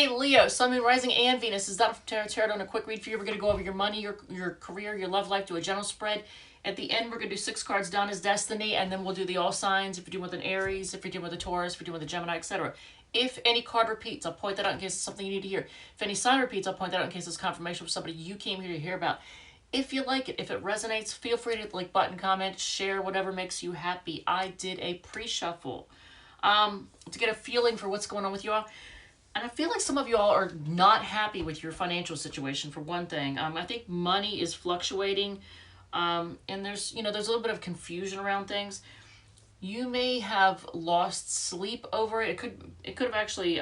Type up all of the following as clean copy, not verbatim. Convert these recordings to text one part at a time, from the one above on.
Hey, Leo, Sun, Moon, Rising, and Venus. Is that tarot on a quick read for you? We're going to go over your money, your career, your love life, do a general spread. At the end, we're going to do 6 cards down as destiny, and then we'll do the all signs. If you're doing with an Aries, if you're doing with a Taurus, if you're doing with a Gemini, etc. If any card repeats, I'll point that out in case it's something you need to hear. If any sign repeats, I'll point that out in case it's confirmation of somebody you came here to hear about. If you like it, if it resonates, feel free to hit the like button, comment, share, whatever makes you happy. I did a pre-shuffle to get a feeling for what's going on with you all. And I feel like some of you all are not happy with your financial situation, for one thing. I think money is fluctuating, and there's a little bit of confusion around things. You may have lost sleep over it. It could have actually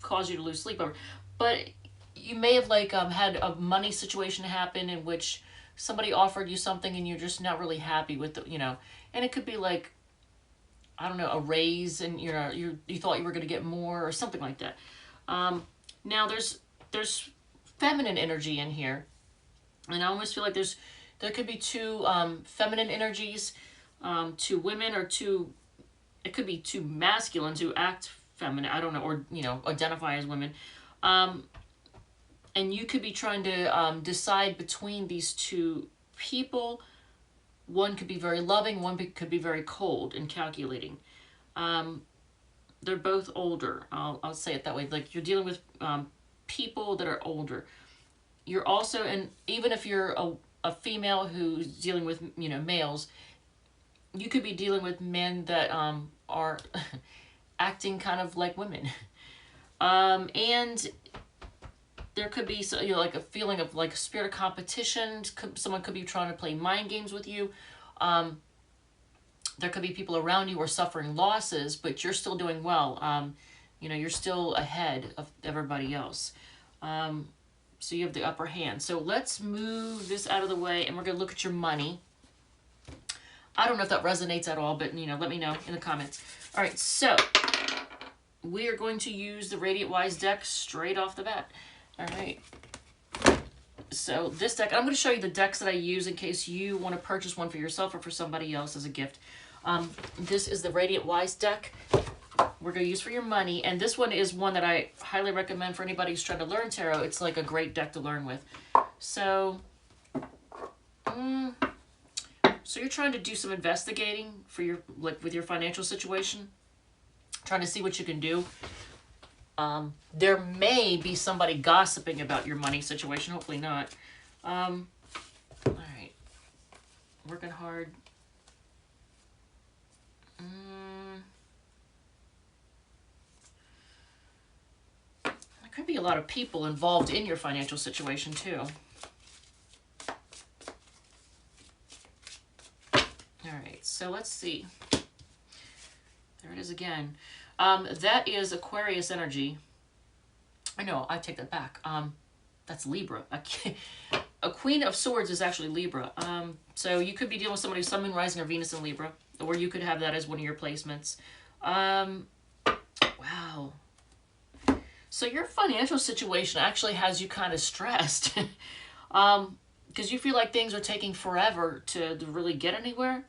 caused you to lose sleep over. But you may have had a money situation happen in which somebody offered you something and you're just not really happy with and it could be like, I don't know, a raise, and you thought you were going to get more or something like that. Now there's feminine energy in here, and I almost feel like there could be two feminine energies, two women, or it could be two masculines who act feminine. I don't know, or identify as women, and you could be trying to decide between these two people. One could be very loving, one could be very cold and calculating. They're both older. I'll say it that way. Like, you're dealing with people that are older. You're also, and even if you're a female who's dealing with males, you could be dealing with men that are acting kind of like women. And there could be like a feeling of like a spirit of competition. Someone could be trying to play mind games with you. There could be people around you who are suffering losses, but you're still doing well. You're still ahead of everybody else. So you have the upper hand. So let's move this out of the way, and we're going to look at your money. I don't know if that resonates at all, but let me know in the comments. All right, so we are going to use the Radiant Wise deck straight off the bat. All right, so this deck, I'm going to show you the decks that I use in case you want to purchase one for yourself or for somebody else as a gift. This is the Radiant Wise deck we're going to use for your money, and this one is one that I highly recommend for anybody who's trying to learn tarot. It's like a great deck to learn with. So, so you're trying to do some investigating for with your financial situation, trying to see what you can do. There may be somebody gossiping about your money situation. Hopefully not. All right. Working hard. There could be a lot of people involved in your financial situation too. All right. So let's see. There it is again. That is Aquarius energy. I know, I take that back. That's Libra. A Queen of Swords is actually Libra. So you could be dealing with somebody who's Sun, Moon, Rising, or Venus in Libra. Or you could have that as one of your placements. Wow. So your financial situation actually has you kind of stressed. Because you feel like things are taking forever to really get anywhere.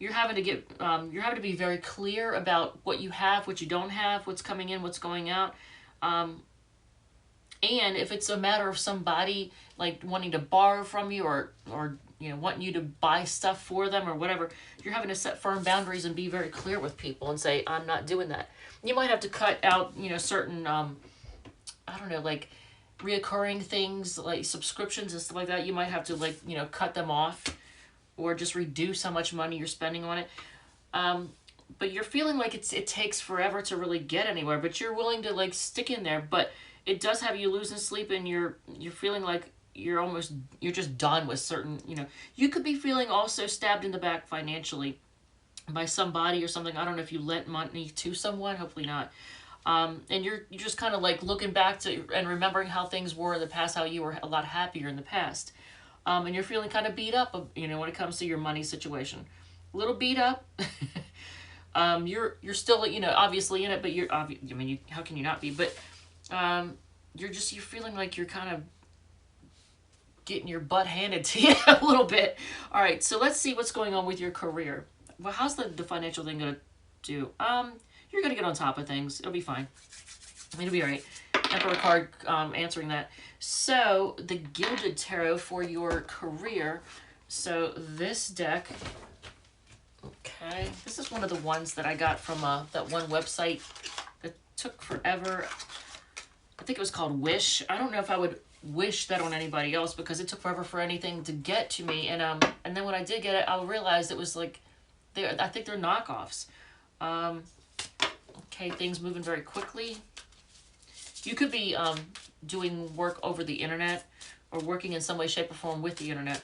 You're having to be very clear about what you have, what you don't have, what's coming in, what's going out. And if it's a matter of somebody like wanting to borrow from you or wanting you to buy stuff for them or whatever, you're having to set firm boundaries and be very clear with people and say, I'm not doing that. You might have to cut out, certain, I don't know, like reoccurring things like subscriptions and stuff like that. You might have to cut them off, or just reduce how much money you're spending on it. But you're feeling like it takes forever to really get anywhere, but you're willing to stick in there. But it does have you losing sleep, and you're feeling like you're just done with certain, you could be feeling also stabbed in the back financially by somebody or something. I don't know if you lent money to someone, hopefully not. And you're just kind of looking back to and remembering how things were in the past, how you were a lot happier in the past. And you're feeling kind of beat up, when it comes to your money situation. A little beat up. You're still, obviously in it, but how can you not be? But you're feeling like you're kind of getting your butt handed to you a little bit. All right, so let's see what's going on with your career. Well, how's the financial thing going to do? You're going to get on top of things. It'll be fine. It'll be all right. Emperor card answering that. So, the Gilded Tarot for your career. So, this deck, okay, this is one of the ones that I got from that one website that took forever. I think it was called Wish. I don't know if I would wish that on anybody else because it took forever for anything to get to me. And then when I did get it, I realized it was like, I think they're knockoffs. Okay, things moving very quickly. You could be doing work over the internet or working in some way, shape, or form with the internet.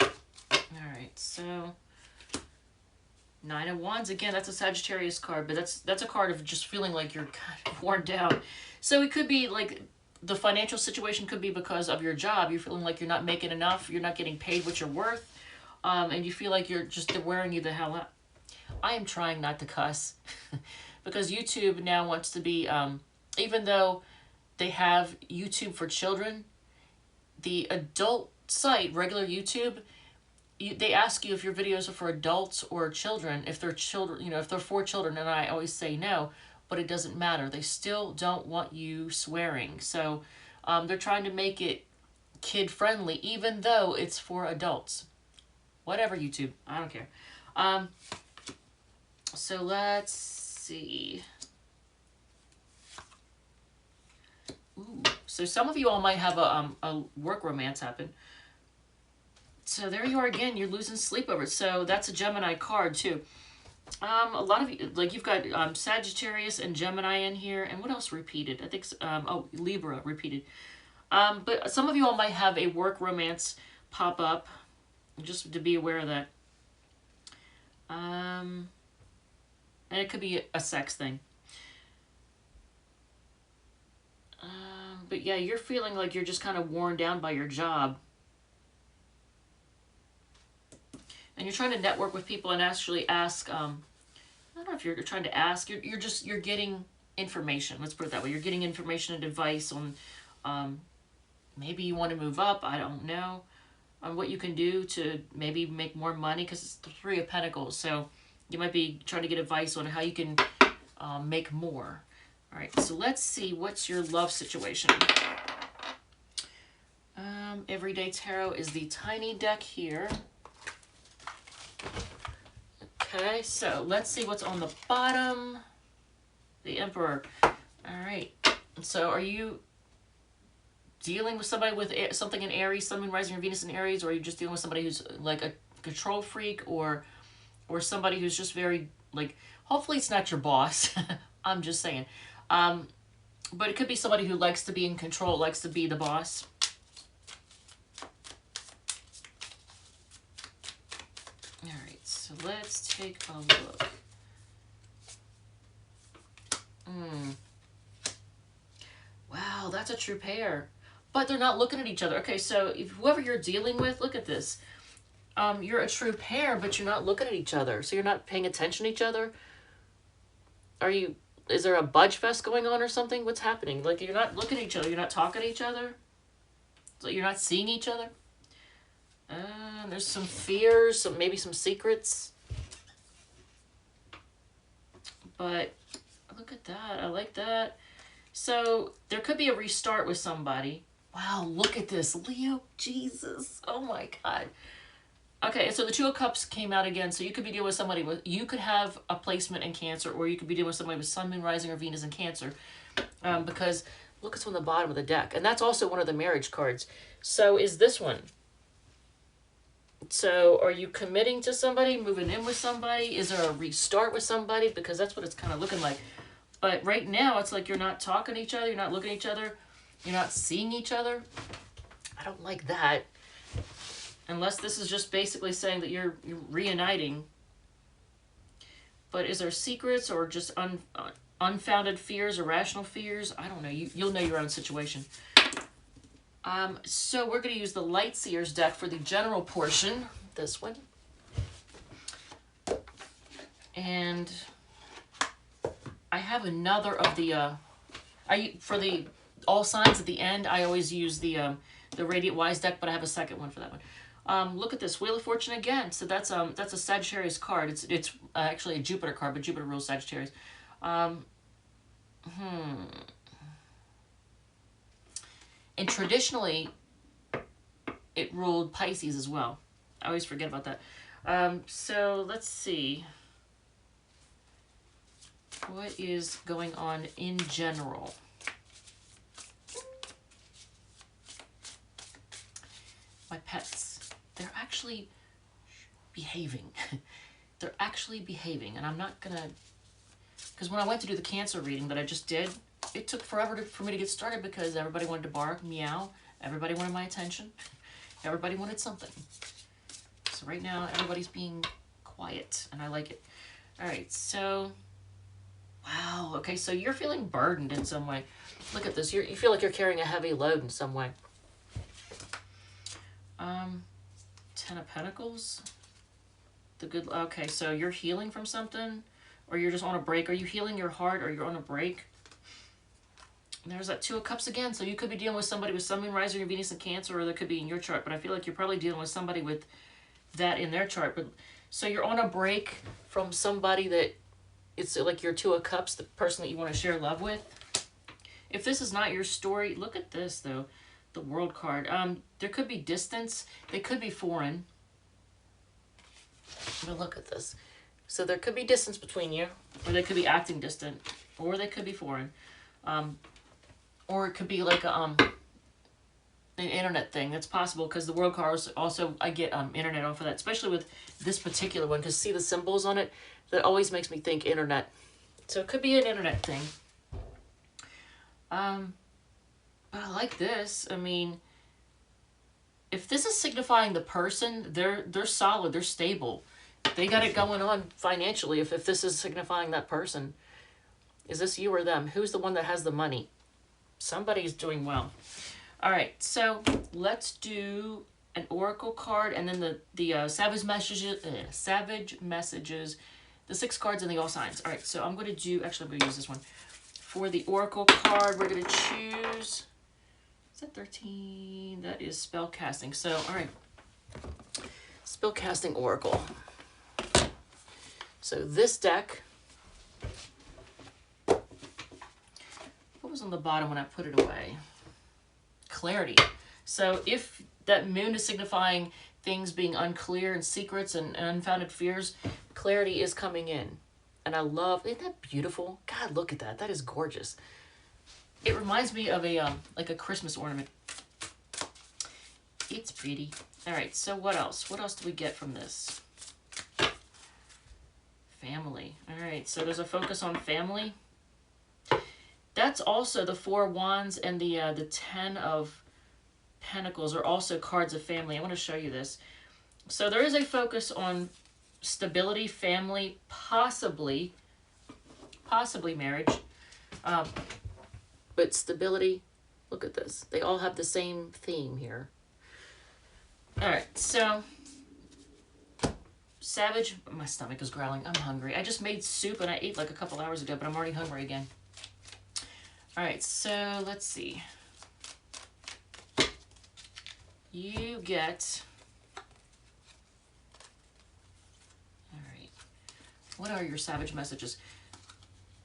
Alright, so Nine of Wands, again, that's a Sagittarius card, but that's a card of just feeling like you're kind of worn down. So it could be like the financial situation could be because of your job. You're feeling like you're not making enough, you're not getting paid what you're worth, and you feel like they're wearing you the hell out. I am trying not to cuss because YouTube now wants to be, even though they have YouTube for children, the adult site, regular YouTube, they ask you if your videos are for adults or children. If they're children, you know, if they're for children, and I always say no, but it doesn't matter. They still don't want you swearing. So they're trying to make it kid-friendly, even though it's for adults. Whatever, YouTube. I don't care. So let's see. Ooh. So some of you all might have a work romance happen. So there you are again. You're losing sleep over it. So that's a Gemini card too. A lot of you, like you've got Sagittarius and Gemini in here. And what else repeated? I think, oh, Libra repeated. But some of you all might have a work romance pop up. Just to be aware of that. And it could be a sex thing. But yeah, you're feeling like you're just kind of worn down by your job. And you're trying to network with people and actually ask, I don't know if you're trying to ask, you're getting information. Let's put it that way. You're getting information and advice on, maybe you want to move up. I don't know. On what you can do to maybe make more money, because it's the Three of Pentacles. So you might be trying to get advice on how you can make more. All right, so let's see, what's your love situation? Everyday Tarot is the tiny deck here. Okay, so let's see what's on the bottom. The Emperor. All right, so are you dealing with somebody with something in Aries, Sun, Moon, Rising, or Venus in Aries, or are you just dealing with somebody who's like a control freak, or somebody who's just very, like, hopefully it's not your boss. I'm just saying. But it could be somebody who likes to be in control, likes to be the boss. All right, so let's take a look. Wow, that's a true pair. But they're not looking at each other. Okay, so if whoever you're dealing with, look at this. You're a true pair, but you're not looking at each other. So you're not paying attention to each other. Is there a budge fest going on or something? What's happening? Like, you're not looking at each other. You're not talking to each other. So you're not seeing each other. There's some fears, maybe some secrets. But look at that. I like that. So there could be a restart with somebody. Wow, look at this. Leo, Jesus. Oh my God. Okay, so the Two of Cups came out again. So you could be dealing with somebody you could have a placement in Cancer, or you could be dealing with somebody with Sun, Moon, Rising, or Venus in Cancer. Because look, it's on the bottom of the deck. And that's also one of the marriage cards. So is this one. So are you committing to somebody, moving in with somebody? Is there a restart with somebody? Because that's what it's kind of looking like. But right now, it's like you're not talking to each other. You're not looking at each other. You're not seeing each other. I don't like that. Unless this is just basically saying that you're reuniting. But is there secrets or just unfounded fears, irrational fears? I don't know. You'll know your own situation. So we're going to use the Light Seers deck for the general portion. This one. And I have another of the... for the all signs at the end, I always use the Radiant Wise deck, but I have a second one for that one. Look at this, Wheel of Fortune again. So that's a Sagittarius card. It's actually a Jupiter card, but Jupiter rules Sagittarius. Um, and traditionally, it ruled Pisces as well. I always forget about that. So let's see. What is going on in general? My pets, they're actually behaving. They're actually behaving, and I'm not gonna, because when I went to do the Cancer reading that I just did, it took forever for me to get started because everybody wanted to bark, meow, everybody wanted my attention, everybody wanted something. So right now, everybody's being quiet, and I like it. All right, so, wow, okay, so you're feeling burdened in some way. Look at this, you feel like you're carrying a heavy load in some way. 10 of Pentacles. Okay, so you're healing from something, or you're just on a break. Are you healing your heart, or you're on a break? And there's that 2 of Cups again. So you could be dealing with somebody with Sun, Moon, Rising, or Venus, and Cancer, or that could be in your chart. But I feel like you're probably dealing with somebody with that in their chart. But so you're on a break from somebody that it's like your 2 of Cups, the person that you want to share love with. If this is not your story, look at this though. The World card. There could be distance. They could be foreign. But look at this. So there could be distance between you, or they could be acting distant, or they could be foreign, or it could be like a, an internet thing. That's possible because the World card also I get internet off of that, especially with this particular one. Because see the symbols on it, that always makes me think internet. So it could be an internet thing. But I like this. I mean, if this is signifying the person, they're solid, they're stable. They got it going on financially. If this is signifying that person. Is this you or them? Who's the one that has the money? Somebody's doing well. All right, so let's do an oracle card and then the savage messages, the 6 cards and the all signs. All right, so I'm going to do, actually I'm going to use this one. For the oracle card, we're going to choose, is that 13? That is spell casting. So, all right, spell casting oracle. So this deck, what was on the bottom when I put it away? Clarity. So if that moon is signifying things being unclear and secrets and unfounded fears, clarity is coming in. And I love, isn't that beautiful? God, look at that. That is gorgeous. It reminds me of a like a Christmas ornament. It's pretty. All right, so what else? What else do we get from this? Family. All right, so there's a focus on family. That's also the 4 of Wands and the 10 of Pentacles are also cards of family. I want to show you this. So there is a focus on stability, family, possibly marriage. But stability, look at this. They all have the same theme here. All right, so savage, my stomach is growling. I'm hungry. I just made soup and I ate like a couple hours ago, but I'm already hungry again. All right, so let's see. You get, all right, what are your savage messages?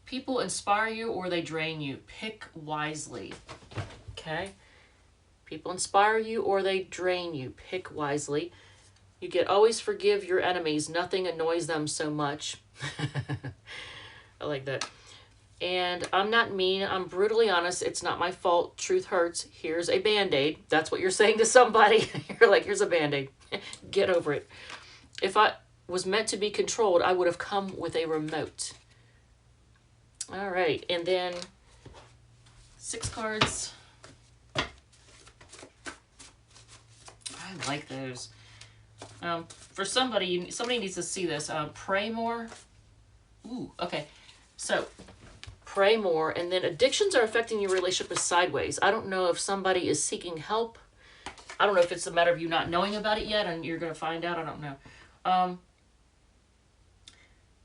People inspire you or they drain you. Pick wisely, okay? People inspire you or they drain you. Pick wisely. You get always forgive your enemies. Nothing annoys them so much. I like that. And I'm not mean. I'm brutally honest. It's not my fault. Truth hurts. Here's a Band-Aid. That's what you're saying to somebody. You're like, here's a Band-Aid. Get over it. If I was meant to be controlled, I would have come with a remote. All right. And then 6 cards. I like those. For somebody, somebody needs to see this. Pray more. Ooh, okay. So pray more, and then addictions are affecting your relationship with sideways. I don't know if somebody is seeking help. I don't know if it's a matter of you not knowing about it yet and you're going to find out. I don't know.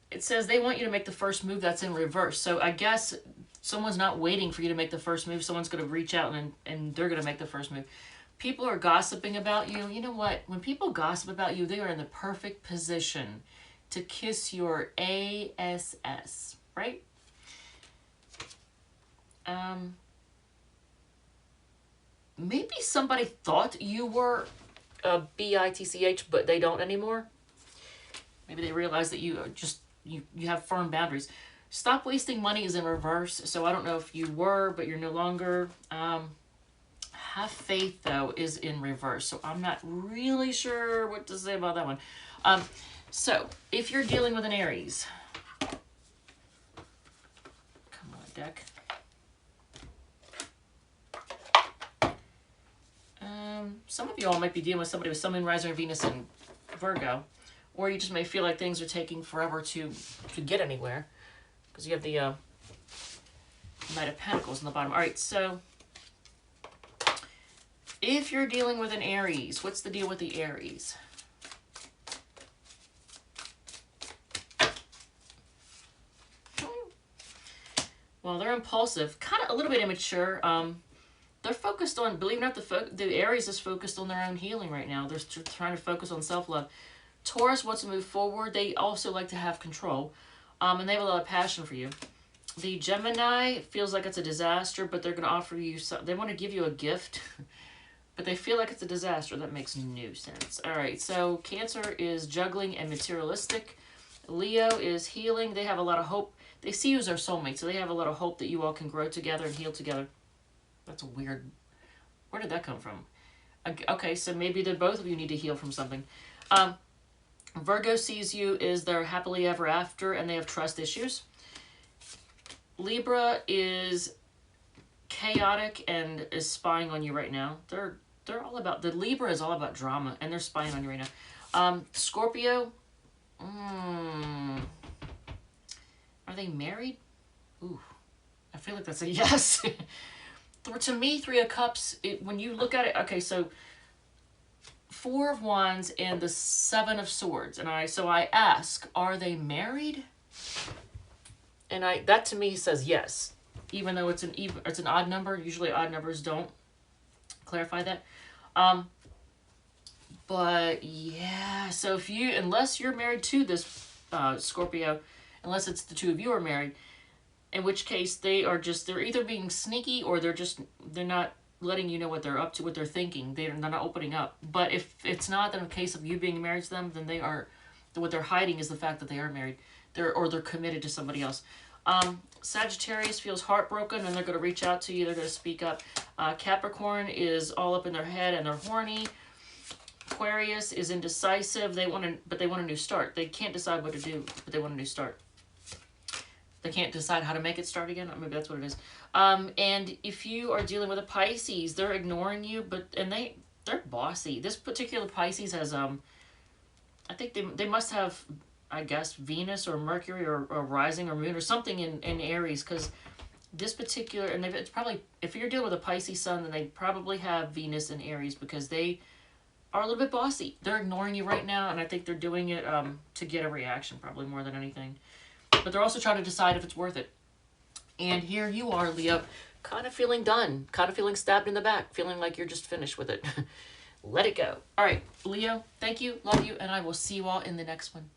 It says they want you to make the first move. That's in reverse. So I guess someone's not waiting for you to make the first move. Someone's going to reach out and they're going to make the first move. People are gossiping about you. You know what? When people gossip about you, they are in the perfect position to kiss your ass, right? Maybe somebody thought you were a bitch, but they don't anymore. Maybe they realize that you are just you have firm boundaries. Stop wasting money is in reverse. So I don't know if you were, but you're no longer. Have faith though is in reverse. So I'm not really sure what to say about that one. So if you're dealing with an Aries, come on, deck. Some of you all might be dealing with somebody with Sun, Moon, Rising, or Venus in Virgo, or you just may feel like things are taking forever to get anywhere, because you have the Knight of Pentacles in the bottom. All right, so if you're dealing with an Aries, what's the deal with the Aries? Well, they're impulsive, kind of a little bit immature. They're focused on, believe it or not, the Aries is focused on their own healing right now. They're trying to focus on self-love. Taurus wants to move forward. They also like to have control. And they have a lot of passion for you. The Gemini feels like it's a disaster, but they're going to offer you, they want to give you a gift, but they feel like it's a disaster. That makes no sense. All right, so Cancer is juggling and materialistic. Leo is healing. They have a lot of hope. They see you as their soulmate, so they have a lot of hope that you all can grow together and heal together. That's a weird... Where did that come from? Okay, so maybe that both of you need to heal from something. Virgo sees you as their happily ever after, and they have trust issues. Libra is chaotic and is spying on you right now. They're all about... The Libra is all about drama, and they're spying on you right now. Scorpio... Are they married? Ooh, I feel like that's a yes. To me, Three of Cups, when you look at it, okay, so Four of Wands and the Seven of Swords, and I ask, are they married? And that to me says yes, even though it's an odd number. Usually odd numbers don't clarify that. But yeah, so unless you're married to this Scorpio, unless it's the two of you are married, in which case they're either being sneaky or they're not letting you know what they're up to, what they're thinking. They're not opening up. But if it's not in a case of you being married to them, then what they're hiding is the fact that they are married. They're committed to somebody else. Sagittarius feels heartbroken and they're going to reach out to you. They're going to speak up. Capricorn is all up in their head and they're horny. Aquarius is indecisive. But they want a new start. They can't decide what to do, but they want a new start. They can't decide how to make it start again. Maybe that's what it is. And if you are dealing with a Pisces, they're ignoring you, and they're bossy. This particular Pisces has I think they must have, I guess, Venus or Mercury or rising or moon or something in Aries, because this particular, and it's probably, if you're dealing with a Pisces sun, then they probably have Venus in Aries, because they are a little bit bossy. They're ignoring you right now, and I think they're doing it to get a reaction, probably more than anything. But they're also trying to decide if it's worth it. And here you are, Leo, kind of feeling done, kind of feeling stabbed in the back, feeling like you're just finished with it. Let it go. All right, Leo, thank you, love you, and I will see you all in the next one.